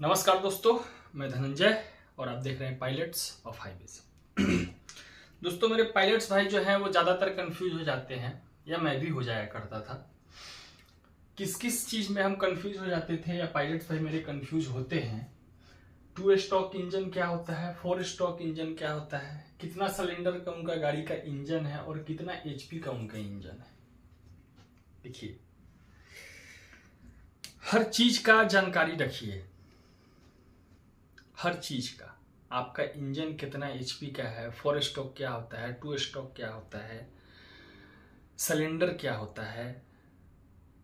नमस्कार दोस्तों, मैं धनंजय और आप देख रहे हैं पायलट्स ऑफ हाईवेज। दोस्तों, मेरे पायलट्स भाई जो हैं वो ज़्यादातर कंफ्यूज हो जाते हैं, या मैं भी हो जाया करता था। किस किस चीज़ में हम कंफ्यूज हो जाते थे, या पायलट्स भाई मेरे कंफ्यूज होते हैं। 2 स्ट्रोक इंजन क्या होता है, 4 स्ट्रोक इंजन क्या होता है, कितना सिलेंडर का उनका गाड़ी का इंजन है और कितना एचपी का उनका इंजन है। देखिए, हर चीज का जानकारी रखिए। हर चीज का, आपका इंजन कितना एचपी का है, 4 स्ट्रोक क्या होता है, 2 स्ट्रोक क्या होता है, सिलेंडर क्या होता है,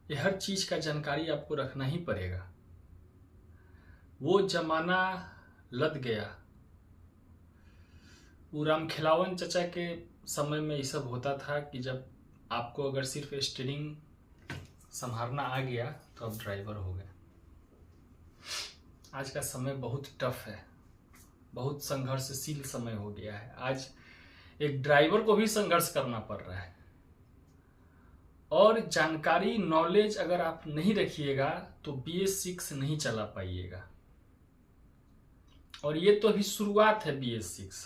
ये हर चीज का जानकारी आपको रखना ही पड़ेगा। वो जमाना लद गया। वो राम खिलावन चचा के समय में ये सब होता था कि जब आपको अगर सिर्फ स्टीयरिंग संभालना आ गया तो आप ड्राइवर हो गए। आज का समय बहुत टफ है, बहुत संघर्षशील समय हो गया है। आज एक ड्राइवर को भी संघर्ष करना पड़ रहा है। और जानकारी, नॉलेज अगर आप नहीं रखिएगा तो BS6 नहीं चला पाइएगा। और ये तो अभी शुरुआत है BS6।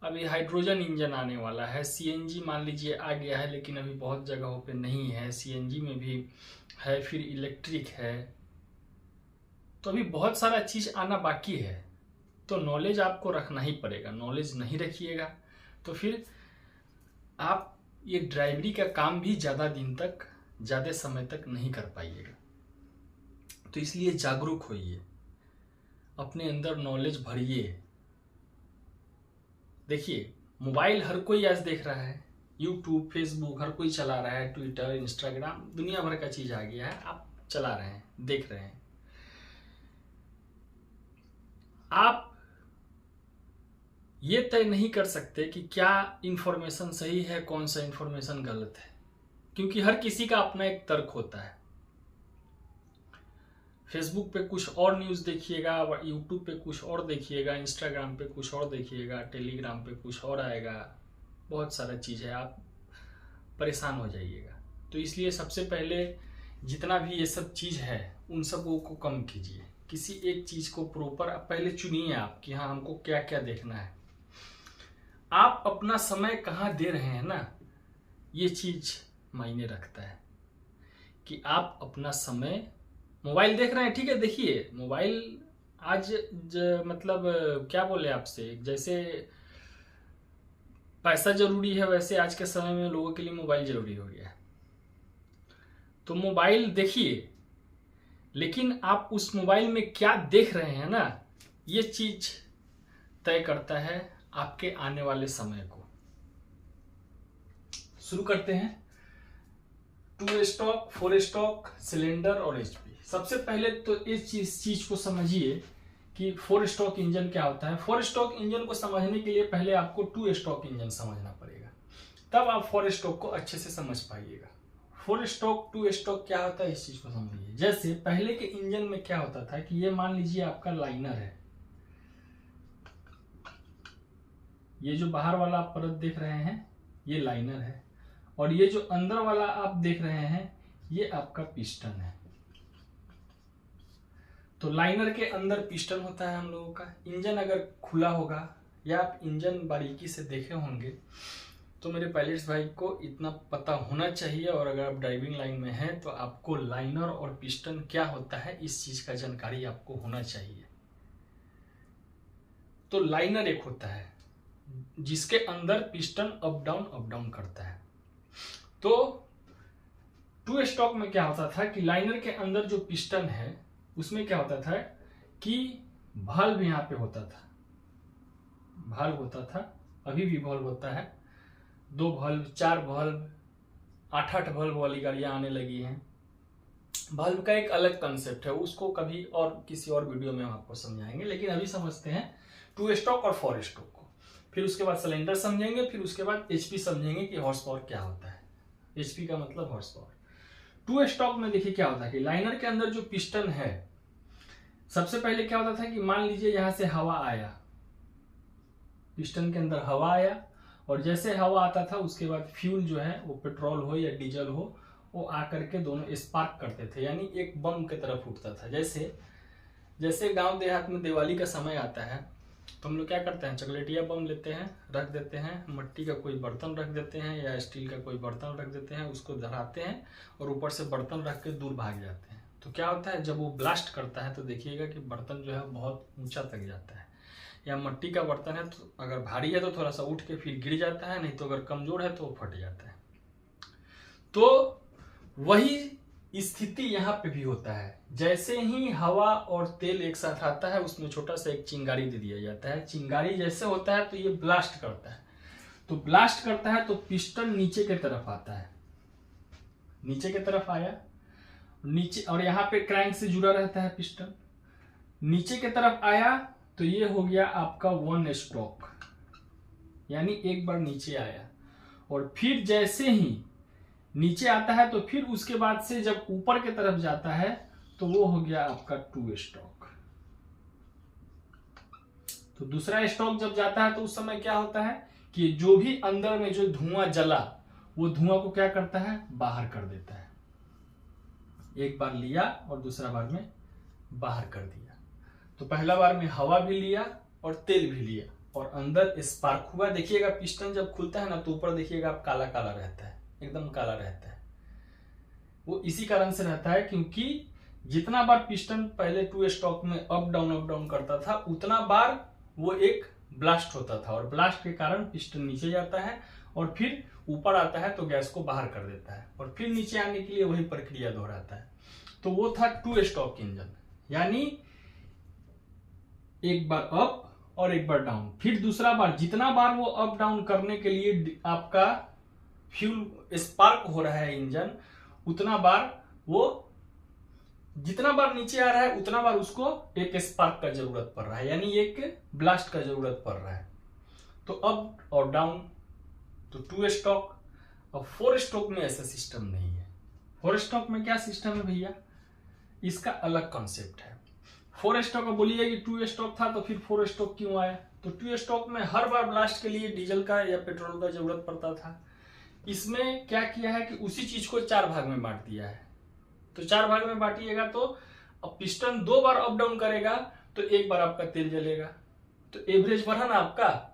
अभी हाइड्रोजन इंजन आने वाला है, CNG मान लीजिए आ गया है, लेकिन अभी बहुत जगहों पे नहीं है। CNG में भी है, फिर इलेक्ट्रिक है, तो अभी बहुत सारा चीज आना बाकी है। तो नॉलेज आपको रखना ही पड़ेगा। नॉलेज नहीं रखिएगा तो फिर आप ये ड्राइवरी का काम भी ज़्यादा दिन तक, ज़्यादा समय तक नहीं कर पाइएगा। तो इसलिए जागरूक होइए, अपने अंदर नॉलेज भरिए। देखिए, मोबाइल हर कोई आज देख रहा है, यूट्यूब, फेसबुक हर कोई चला रहा है, ट्विटर, इंस्टाग्राम, दुनिया भर का चीज़ आ गया है। आप चला रहे हैं, देख रहे हैं। आप ये तय नहीं कर सकते कि क्या इंफॉर्मेशन सही है, कौन सा इंफॉर्मेशन गलत है, क्योंकि हर किसी का अपना एक तर्क होता है। फेसबुक पे कुछ और न्यूज़ देखिएगा, यूट्यूब पे कुछ और देखिएगा, इंस्टाग्राम पे कुछ और देखिएगा, टेलीग्राम पे कुछ और आएगा। बहुत सारा चीज़ है, आप परेशान हो जाइएगा। तो इसलिए सबसे पहले जितना भी ये सब चीज़ है उन सबको को कम कीजिए। किसी एक चीज़ को प्रॉपर पहले चुनिए आप कि हाँ, हमको क्या क्या देखना है। आप अपना समय कहाँ दे रहे हैं ना, ये चीज मायने रखता है कि आप अपना समय, मोबाइल देख रहे हैं, ठीक है, देखिए मोबाइल आज मतलब क्या बोले आपसे, जैसे पैसा जरूरी है वैसे आज के समय में लोगों के लिए मोबाइल जरूरी हो गया है। तो मोबाइल देखिए, लेकिन आप उस मोबाइल में क्या देख रहे हैं ना, ये चीज तय करता है आपके आने वाले समय को। शुरू करते हैं। 2 स्ट्रोक, 4 स्ट्रोक, सिलेंडर और एचपी। सबसे पहले तो इस चीज को समझिए कि 4 स्ट्रोक इंजन क्या होता है। 4 स्ट्रोक इंजन को समझने के लिए पहले आपको 2 स्ट्रोक इंजन समझना पड़ेगा, तब आप 4 स्ट्रोक को अच्छे से समझ पाइएगा। 4 स्ट्रोक, 2 स्ट्रोक क्या होता है, इस चीज को समझिए। जैसे पहले के इंजन में क्या होता था कि ये मान लीजिए आपका लाइनर है, ये जो बाहर वाला आप परत देख रहे हैं ये लाइनर है, और ये जो अंदर वाला आप देख रहे हैं ये आपका पिस्टन है। तो लाइनर के अंदर पिस्टन होता है हम लोगों का। इंजन अगर खुला होगा या आप इंजन बारीकी से देखे होंगे तो मेरे पायलट्स भाई को इतना पता होना चाहिए, और अगर आप ड्राइविंग लाइन में हैं तो आपको लाइनर और पिस्टन क्या होता है इस चीज का जानकारी आपको होना चाहिए। तो लाइनर एक होता है जिसके अंदर पिस्टन अप डाउन करता है। तो 2 स्ट्रोक में क्या होता था कि लाइनर के अंदर जो पिस्टन है उसमें क्या होता था कि वाल्व यहाँ पे होता था, वाल्व होता था, अभी भी वाल्व होता है। 2 वाल्व, 4 वाल्व, 8 वाल्व वाली गाड़ियां आने लगी हैं। वाल्व का एक अलग कंसेप्ट है, उसको कभी और किसी और वीडियो में हम आपको समझाएंगे, लेकिन अभी समझते हैं 2 स्ट्रोक और 4 स्ट्रोक को। फिर उसके बाद सिलेंडर समझेंगे, फिर उसके बाद एचपी समझेंगे कि हॉर्स पावर क्या होता है। एचपी का मतलब हॉर्स पावर। 2 स्ट्रोक में देखिए क्या होता है कि लाइनर के अंदर जो पिस्टन है, सबसे पहले क्या होता था कि मान लीजिए यहां से हवा आया, पिस्टन के अंदर हवा आया, और जैसे हवा आता था उसके बाद फ्यूल जो है वो पेट्रोल हो या डीजल हो, वो आकर के दोनों स्पार्क करते थे, यानी एक बम की तरफ उठता था। जैसे जैसे गांव देहात में दिवाली का समय आता है तो हम लोग क्या करते हैं, चॉकलेटिया बम लेते हैं, रख देते हैं, मट्टी का कोई बर्तन रख देते हैं या स्टील का कोई बर्तन रख देते हैं, उसको धराते हैं और ऊपर से बर्तन रख के दूर भाग जाते हैं। तो क्या होता है, जब वो ब्लास्ट करता है तो देखिएगा कि बर्तन जो है बहुत ऊंचा तक जाता है। या मट्टी का बर्तन है तो अगर भारी है तो थोड़ा सा उठ के फिर गिर जाता है, नहीं तो अगर कमजोर है तो वो फट जाता है। तो वही स्थिति यहाँ पे भी होता है। जैसे ही हवा और तेल एक साथ आता है उसमें छोटा सा एक चिंगारी दे दिया जाता है। चिंगारी जैसे होता है तो ये ब्लास्ट करता है, तो ब्लास्ट करता है तो पिस्टन नीचे की तरफ आता है, नीचे की तरफ आया नीचे, और यहाँ पे क्रैंक से जुड़ा रहता है पिस्टन, नीचे की तरफ आया तो ये हो गया आपका 1 स्ट्रोक, यानी एक बार नीचे आया। और फिर जैसे ही नीचे आता है तो फिर उसके बाद से जब ऊपर की तरफ जाता है तो वो हो गया आपका 2 स्ट्रोक। तो दूसरा स्ट्रोक जब जाता है तो उस समय क्या होता है कि जो भी अंदर में जो धुआं जला वो धुआं को क्या करता है, बाहर कर देता है। एक बार लिया और दूसरा बार में बाहर कर दिया। तो पहला बार में हवा भी लिया और तेल भी लिया और अंदर स्पार्क हुआ। देखिएगा पिस्टन जब खुलता है ना तो ऊपर देखिएगा आप काला काला रहता है, एकदम काला रहता है। वो इसी कारण से रहता है क्योंकि जितना बार पिस्टन पहले 2 स्ट्रोक में अप डाउन करता था उतना बार वो एक ब्लास्ट होता था, और ब्लास्ट के कारण पिस्टन नीचे जाता है और फिर ऊपर आता है तो गैस को बाहर कर देता है और फिर नीचे आने के लिए वही प्रक्रिया दोहराता है। तो वो था 2 स्ट्रोक इंजन, यानी एक बार अप और एक बार डाउन। फिर दूसरा बार जितना बार वो अप डाउन करने के लिए आपका फ्यूल स्पार्क हो रहा है इंजन, उतना बार वो जितना बार नीचे आ रहा है उतना बार उसको एक स्पार्क का जरूरत पड़ रहा है, यानी एक ब्लास्ट का जरूरत पड़ रहा है। तो अप और डाउन तो 2 स्ट्रोक। अब 4 स्ट्रोक में ऐसा सिस्टम नहीं है। 4 स्ट्रोक में क्या सिस्टम है भैया, इसका अलग कॉन्सेप्ट है। 4 स्ट्रोक बोलिए कि 2 स्ट्रोक था तो फिर 4 स्ट्रोक क्यों आया, तो 2 स्ट्रोक में हर बार ब्लास्ट के लिए डीजल का या पेट्रोल का जरूरत पड़ता था। इसमें क्या किया है कि उसी चीज को 4 भाग में बांट दिया है। तो 4 भाग में बांटिएगा तो अब पिस्टन 2 बार अप डाउन करेगा तो एक बार आपका तेल जलेगा, तो एवरेज बढ़ा ना आपका।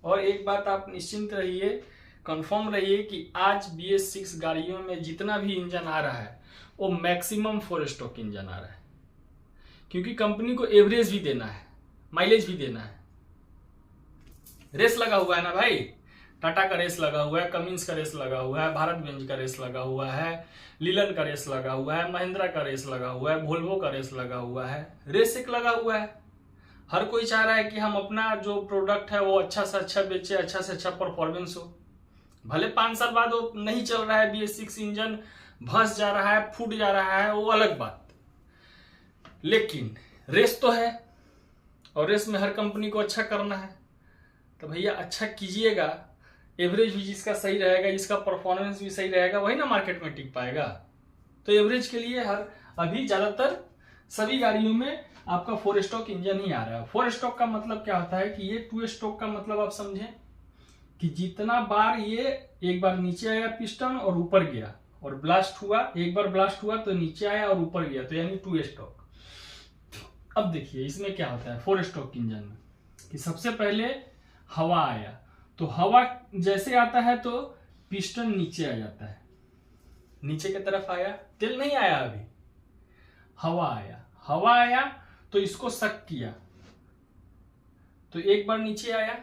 और एक बात आप निश्चिंत रहिए, कंफर्म रहिए कि आज BS6 गाड़ियों में जितना भी इंजन आ रहा है वो मैक्सिमम 4 स्ट्रोक इंजन आ रहा है, क्योंकि कंपनी को एवरेज भी देना है, माइलेज भी देना है। रेस लगा हुआ है ना भाई, टाटा का रेस लगा हुआ है, कमिंस का रेस लगा हुआ है, भारत बेंज का रेस लगा हुआ है, लीलन का रेस लगा हुआ है, महिंद्रा का रेस लगा हुआ है, वोल्वो का रेस लगा हुआ है, रेस एक लगा हुआ है। हर कोई चाह रहा है कि हम अपना जो प्रोडक्ट है वो अच्छा से अच्छा बेचे, अच्छा से अच्छा परफॉर्मेंस हो। भले 5 साल बाद वो नहीं चल रहा है BS6 इंजन, भस जा रहा है, फूट जा रहा है, वो अलग बात, लेकिन रेस तो है और रेस में हर कंपनी को अच्छा करना है। तो भैया अच्छा कीजिएगा, एवरेज भी जिसका सही रहेगा, जिसका परफॉर्मेंस भी सही रहेगा, वही ना मार्केट में टिक पाएगा। तो एवरेज के लिए अभी ज्यादातर सभी गाड़ियों में आपका 4 स्ट्रोक इंजन ही आ रहा है। 4 स्ट्रोक का मतलब क्या होता है कि ये 2 स्ट्रोक का मतलब आप समझें कि जितना बार ये एक बार नीचे आया पिस्टन और ऊपर गया और ब्लास्ट हुआ, एक बार ब्लास्ट हुआ तो नीचे आया और ऊपर गया, तो यानी 2 स्ट्रोक। अब देखिए इसमें क्या होता है 4 स्ट्रोक इंजन में कि सबसे पहले हवा आया, तो हवा जैसे आता है तो पिस्टन नीचे आ जाता है, नीचे की तरफ आया, तेल नहीं आया अभी, हवा आया, हवा आया तो इसको सक किया तो एक बार नीचे आया,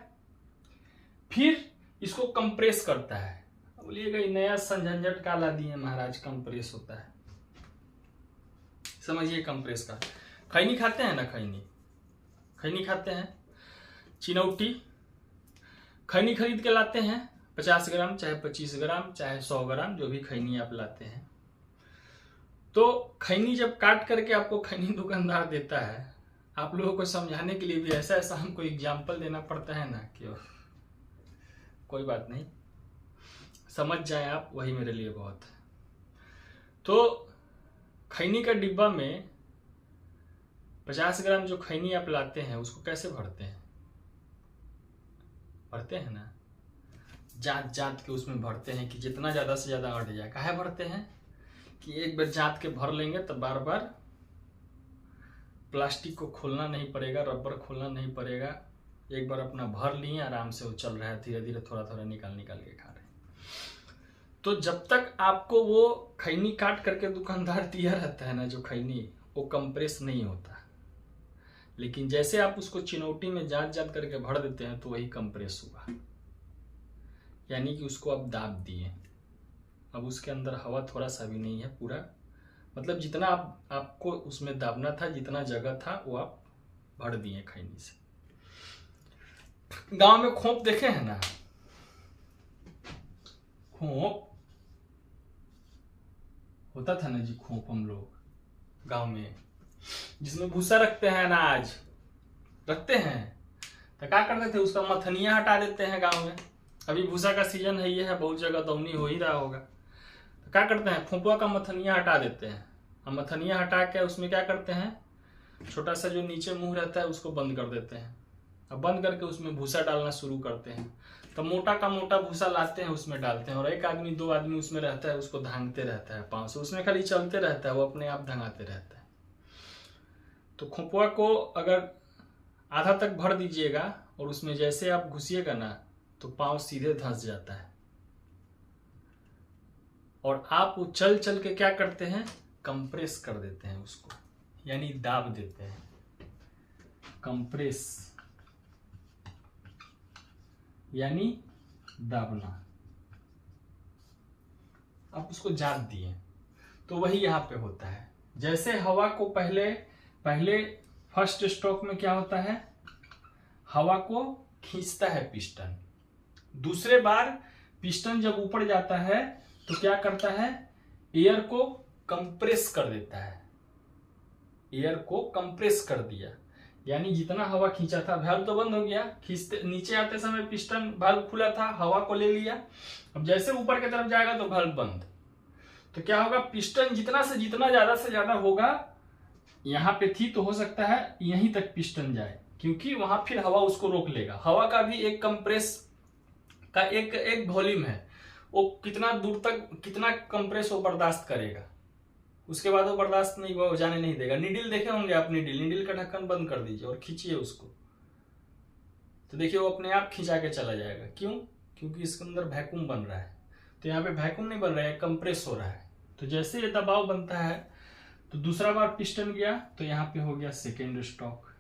फिर इसको कंप्रेस करता है। बोलिएगा नया संझंझट का ला दिए महाराज, कंप्रेस होता है, समझिए कंप्रेस का। खैनी खाते हैं ना, खैनी खाते हैं, चिनौटी खैनी खरीद के लाते हैं 50 ग्राम चाहे 25 ग्राम चाहे 100 ग्राम, जो भी खैनी आप लाते हैं। तो खैनी जब काट करके आपको खैनी दुकानदार देता है, आप लोगों को समझाने के लिए भी ऐसा हमको एग्जाम्पल देना पड़ता है ना कि कोई बात नहीं, समझ जाए आप, वही मेरे लिए बहुत है। तो खैनी का डिब्बा में 50 ग्राम जो खैनी आप लाते हैं उसको कैसे भरते हैं ना, जांच के उसमें भरते हैं कि जितना ज्यादा से ज्यादा अट जाए। काहे भरते हैं कि एक बार जांच के भर लेंगे तो बार बार प्लास्टिक को खोलना नहीं पड़ेगा, रबर खोलना नहीं पड़ेगा। एक बार अपना भर लिए, आराम से वो चल रहा है, धीरे धीरे थोड़ा थोड़ा निकाल के खा रहे हैं। तो जब तक आपको वो खैनी काट करके दुकानदार दिया रहता है ना, जो खैनी, वो कंप्रेस नहीं होता। लेकिन जैसे आप उसको चिनौटी में जांच करके भर देते हैं तो वही कंप्रेस हुआ, यानी कि उसको आप दाब दिए। अब उसके अंदर हवा थोड़ा सा भी नहीं है, पूरा मतलब जितना आपको उसमें दाबना था, जितना जगह था, वो आप भर दिए खैनी से। गांव में खोप देखे हैं ना, खोप होता था ना जी, खोप हम लोग गांव में, जिसमें भूसा रखते हैं, अनाज रखते हैं, तो क्या करते थे, उसका मथनिया हटा देते हैं गांव में। अभी भूसा का सीजन है, ये है, बहुत जगह दौनी हो ही रहा होगा। तो क्या करते हैं, खोपुआ का मथनिया हटा देते हैं, और मथनिया हटा के उसमें क्या करते हैं, छोटा सा जो नीचे मुंह रहता है उसको बंद कर देते हैं, अब बंद करके उसमें भूसा डालना शुरू करते हैं। तो मोटा का मोटा भूसा लाते हैं, उसमें डालते हैं, और एक आदमी दो आदमी उसमें रहता है, उसको धांगते रहता है पाँव से, उसमें खाली चलते रहता है, वो अपने आप धंगाते रहता है। तो खोपुआ को अगर आधा तक भर दीजिएगा और उसमें जैसे आप घुसिएगा ना, तो पाँव सीधे धंस जाता है, और आप चल चल के क्या करते हैं, कंप्रेस कर देते हैं उसको, यानी दाब देते हैं। कंप्रेस यानी दाबना। आप उसको जात दिए, तो वही यहां पे होता है। जैसे हवा को पहले फर्स्ट स्ट्रोक में क्या होता है, हवा को खींचता है पिस्टन। दूसरे बार पिस्टन जब ऊपर जाता है तो क्या करता है, एयर को कंप्रेस कर देता है। एयर को कंप्रेस कर दिया, यानी जितना हवा खींचा था, वाल्व तो बंद हो गया, खींचते नीचे आते समय पिस्टन वाल्व खुला था, हवा को ले लिया। अब जैसे ऊपर की तरफ जाएगा तो वाल्व बंद, तो क्या होगा, पिस्टन जितना से ज्यादा होगा, यहाँ पे थी तो हो सकता है यहीं तक पिस्टन जाए, क्योंकि वहां फिर हवा उसको रोक लेगा। हवा का भी एक कंप्रेस का एक वॉल्यूम है, वो कितना दूर तक कितना कंप्रेस वो बर्दाश्त करेगा, उसके बाद वो बर्दाश्त नहीं हुआ, वो जाने नहीं देगा। नीडल देखे होंगे आप, नीडल का ढक्कन बंद कर दीजिए और खींचिए उसको, तो देखिए वो अपने आप खींचा के चला जाएगा। क्यों? क्योंकि इसके अंदर वैक्यूम बन रहा है। तो यहाँ पे वैक्यूम नहीं बन रहा है, कंप्रेस हो रहा है। तो जैसे ये दबाव बनता है तो दूसरा बार पिस्टन गया, तो यहाँ पे हो गया सेकेंड स्ट्रोक।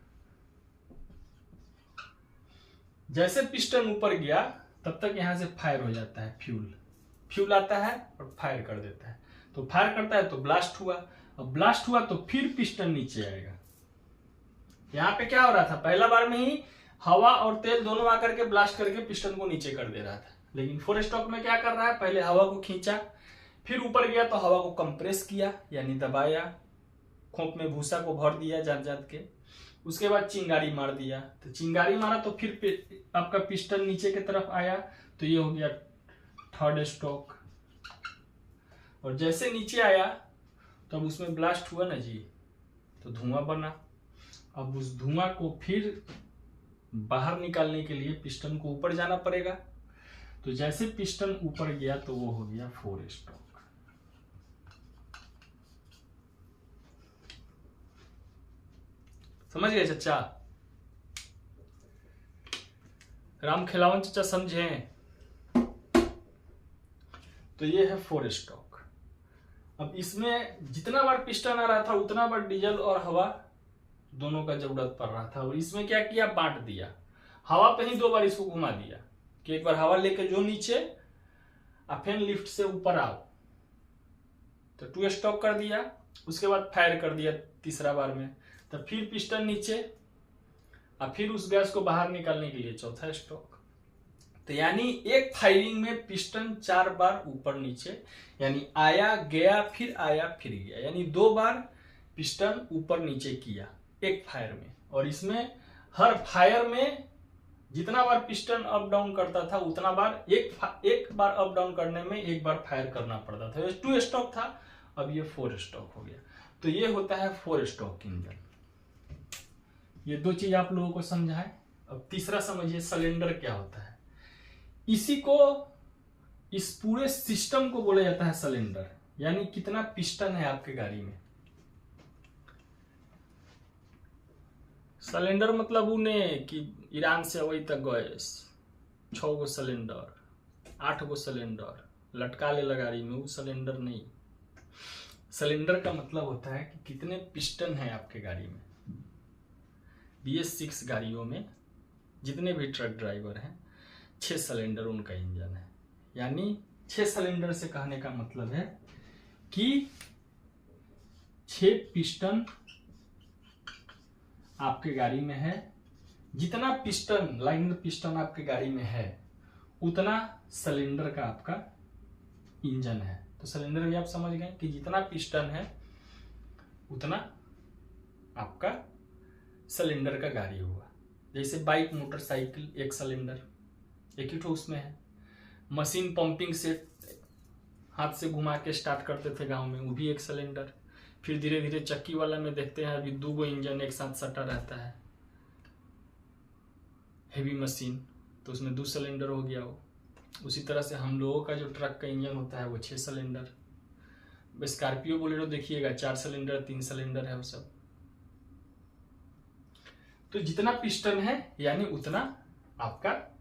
जैसे पिस्टन ऊपर गया तब तक यहाँ से फायर हो जाता है, फ्यूल आता है और फायर कर देता है। तो फायर करता है तो ब्लास्ट हुआ, और ब्लास्ट हुआ तो फिर पिस्टन नीचे आएगा। यहाँ पे क्या हो रहा था, पहला बार में ही हवा और तेल दोनों आकर के ब्लास्ट करके पिस्टन को नीचे कर दे रहा था। लेकिन फोर स्ट्रोक में क्या कर रहा है, पहले हवा को खींचा, फिर ऊपर गया तो हवा को कंप्रेस किया, यानी दबाया, खोप में भूसा को भर दिया जात के, उसके बाद चिंगारी मार दिया। तो चिंगारी मारा तो फिर आपका पिस्टन नीचे की तरफ आया, तो ये हो गया थर्ड स्ट्रोक। और जैसे नीचे आया तो अब उसमें ब्लास्ट हुआ ना जी, तो धुआं बना। अब उस धुआं को फिर बाहर निकालने के लिए पिस्टन को ऊपर जाना पड़ेगा। तो जैसे पिस्टन ऊपर गया तो वो हो गया फोर स्ट्रोक। समझ गए चचा? राम खिलावन चचा समझे? तो ये है फोर स्ट्रोक। अब इसमें जितना बार पिस्टन आ रहा था उतना बार डीजल और हवा दोनों का जरूरत पड़ रहा था। और इसमें क्या किया, बांट दिया, हवा पे ही दो बार इसको घुमा दिया कि एक बार हवा लेके जो नीचे, और फिर लिफ्ट से ऊपर आओ, तो टू स्ट्रोक कर दिया। उसके बाद फायर कर दिया तीसरा बार में, तो फिर पिस्टन नीचे, और फिर उस गैस को बाहर निकालने के लिए चौथा स्ट्रोक। तो यानी एक फायरिंग में पिस्टन 4 बार ऊपर नीचे, यानी आया गया फिर आया फिर गया, यानी 2 बार पिस्टन ऊपर नीचे किया एक फायर में। और इसमें हर फायर में जितना बार पिस्टन अप डाउन करता था उतना बार एक बार अप डाउन करने में एक बार फायर करना पड़ता था। 2 स्ट्रोक था, अब ये 4 स्ट्रोक हो गया। तो ये होता है 4 स्ट्रोक इंजन। ये 2 चीज आप लोगों को समझा है। अब तीसरा समझिए, सिलेंडर क्या होता है। इसी को, इस पूरे सिस्टम को बोला जाता है सिलेंडर, यानी कितना पिस्टन है आपके गाड़ी में। सिलेंडर मतलब उने कि ईरान से अवै तक गैस 6 गो सिलेंडर 8 गो सिलेंडर लटका ले गाड़ी में, वो सिलेंडर नहीं। सिलेंडर का मतलब होता है कि कितने पिस्टन है आपके गाड़ी में। BS6 गाड़ियों में जितने भी ट्रक ड्राइवर हैं 6 सिलेंडर उनका इंजन है। यानी 6 सिलेंडर से कहने का मतलब है कि 6 पिस्टन आपके गाड़ी में है। जितना पिस्टन लाइनर पिस्टन आपके गाड़ी में है उतना सिलेंडर का आपका इंजन है। तो सिलेंडर भी आप समझ गए कि जितना पिस्टन है उतना आपका सिलेंडर का गाड़ी हुआ। जैसे बाइक मोटरसाइकिल एक सिलेंडर एक ही ठो उसमें है। मशीन पंपिंग सेट हाथ से घुमा के स्टार्ट करते थे गांव में, वो भी एक सिलेंडर। फिर धीरे धीरे चक्की वाला में देखते हैं अभी 2 गो इंजन एक साथ सटा रहता है, हेवी मशीन, तो उसमें 2 सिलेंडर हो गया वो। उसी तरह से हम लोगों का जो ट्रक का इंजन होता है वो 6 सिलेंडर। स्कॉर्पियो बोलेरो देखिएगा 4 सिलेंडर 3 सिलेंडर है वो सब। तो जितना पिस्टन है यानी उतना आपका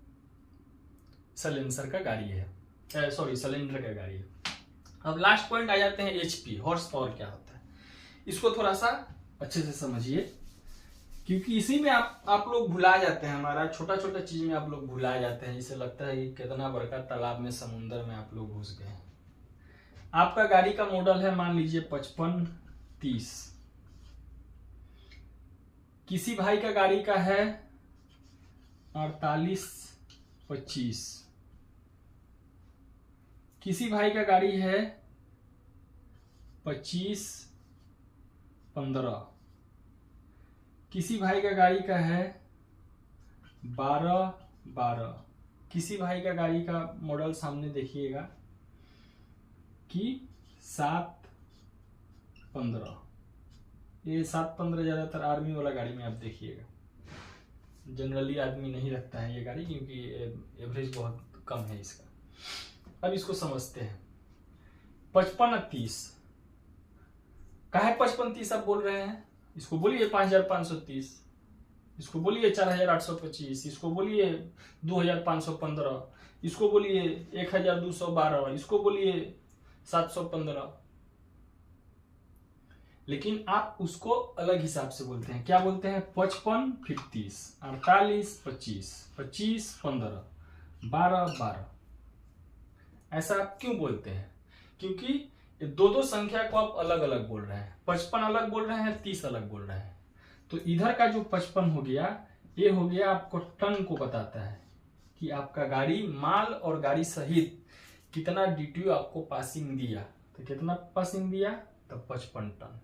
सिलेंसर का गाड़ी है, सिलेंडर का गाड़ी है। अब लास्ट पॉइंट आ जाते हैं HP, हॉर्स पावर क्या होता है। इसको थोड़ा सा अच्छे से समझिए क्योंकि इसी में आप लोग भुला जाते हैं। हमारा छोटा छोटा चीज में आप लोग भुला जाते हैं। इसे लगता है कि कितना बड़का तालाब में समुंदर में आप लोग घुस गए। आपका गाड़ी का मॉडल है मान लीजिए 5530, किसी भाई का गाड़ी का है 4825, किसी भाई का गाड़ी है 2515, किसी भाई का गाड़ी का है 1212, किसी भाई का गाड़ी का मॉडल सामने देखिएगा कि 715। ये 715 ज्यादातर आर्मी वाला गाड़ी में आप देखिएगा, जनरली आदमी नहीं रखता है ये गाड़ी क्योंकि एवरेज बहुत कम है इसका। अब इसको समझते हैं। 5530 काहे 5530 आप बोल रहे हैं? इसको बोलिए 5530, इसको बोलिए 4825, इसको बोलिए 2515, इसको बोलिए 1212, इसको बोलिए 715। लेकिन आप उसको अलग हिसाब से बोलते हैं। क्या बोलते हैं? 55 फिर 30, 48 25, 25 15, 12 12। ऐसा आप क्यों बोलते हैं? क्योंकि दो संख्या को आप अलग अलग बोल रहे हैं। 55 अलग बोल रहे हैं, 30 अलग बोल रहे हैं। तो इधर का जो 55 हो गया, ये हो गया आपको टन को बताता है कि आपका गाड़ी माल और गाड़ी सहित कितना DTO आपको पासिंग दिया। तो कितना पासिंग दिया? तो 55 टन।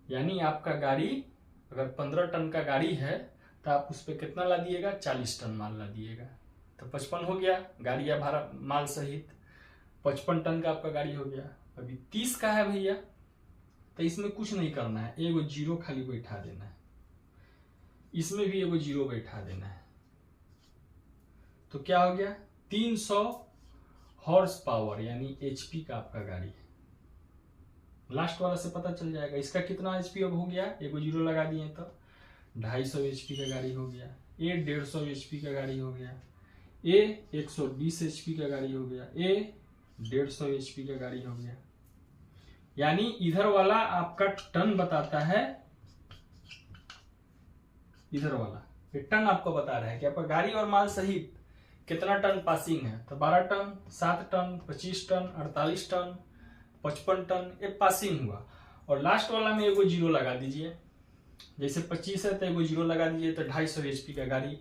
यानी आपका गाड़ी अगर 15 टन का गाड़ी है तो आप उस पर कितना ला दिएगा? 40 टन माल ला दिएगा। तो 55 हो गया गाड़ी या भाड़ा माल सहित, 55 टन का आपका गाड़ी हो गया। अभी 30 का है भैया, तो इसमें कुछ नहीं करना है, एगो जीरो खाली बैठा देना है, इसमें भी एगो जीरो बैठा देना है। तो क्या हो गया? 300 हॉर्स पावर यानी HP का आपका गाड़ी है। लास्ट वाला से पता चल जाएगा इसका कितना HP अब हो गया। एगो जीरो लगा दिए तो 250 HP का गाड़ी हो गया, ये 150 HP का गाड़ी हो गया, ये 120 HP का गाड़ी हो गया, ये 150 HP का गाड़ी हो गया। यानी इधर वाला आपका टन बताता है, इधर वाला ये टन आपको बता रहा है कि आपका गाड़ी और माल सहित कितना टन पासिंग है। तो 12 ton, 7 ton, 25 ton, 48 ton, 55 ton ये पासिंग हुआ। और लास्ट वाला में एगो जीरो लगा दीजिए। जैसे 25 है तो एगो जीरो लगा दीजिए तो 250 HP का गाड़ी।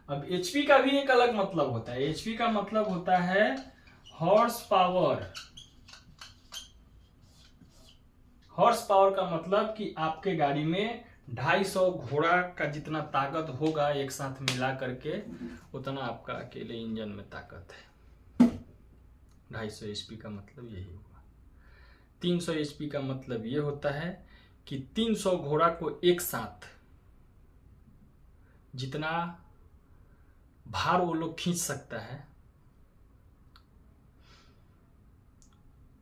अब HP का भी एक अलग मतलब होता है। HP का मतलब होता है हॉर्स पावर। हॉर्स पावर का मतलब कि आपके गाड़ी में 250 घोड़ा का जितना ताकत होगा एक साथ मिला करके उतना आपका अकेले इंजन में ताकत है। 250 HP का मतलब यही हुआ। 300 HP का मतलब ये होता है कि 300 घोड़ा को एक साथ जितना भार वो लोग खींच सकता है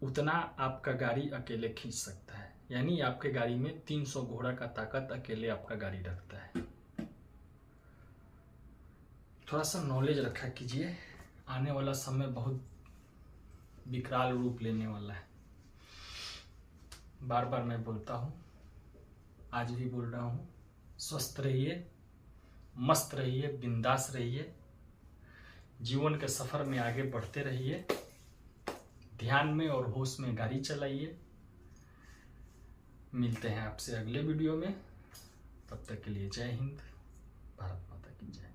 उतना आपका गाड़ी अकेले खींच सकता है। यानी आपके गाड़ी में 300 घोड़ा का ताकत अकेले आपका गाड़ी रखता है। थोड़ा सा नॉलेज रखा कीजिए, आने वाला समय बहुत विकराल रूप लेने वाला है। बार बार मैं बोलता हूँ, आज भी बोल रहा हूँ, स्वस्थ रहिए, मस्त रहिए, बिंदास रहिए, जीवन के सफर में आगे बढ़ते रहिए, ध्यान में और होश में गाड़ी चलाइए। मिलते हैं आपसे अगले वीडियो में, तब तक के लिए जय हिंद, भारत माता की जय।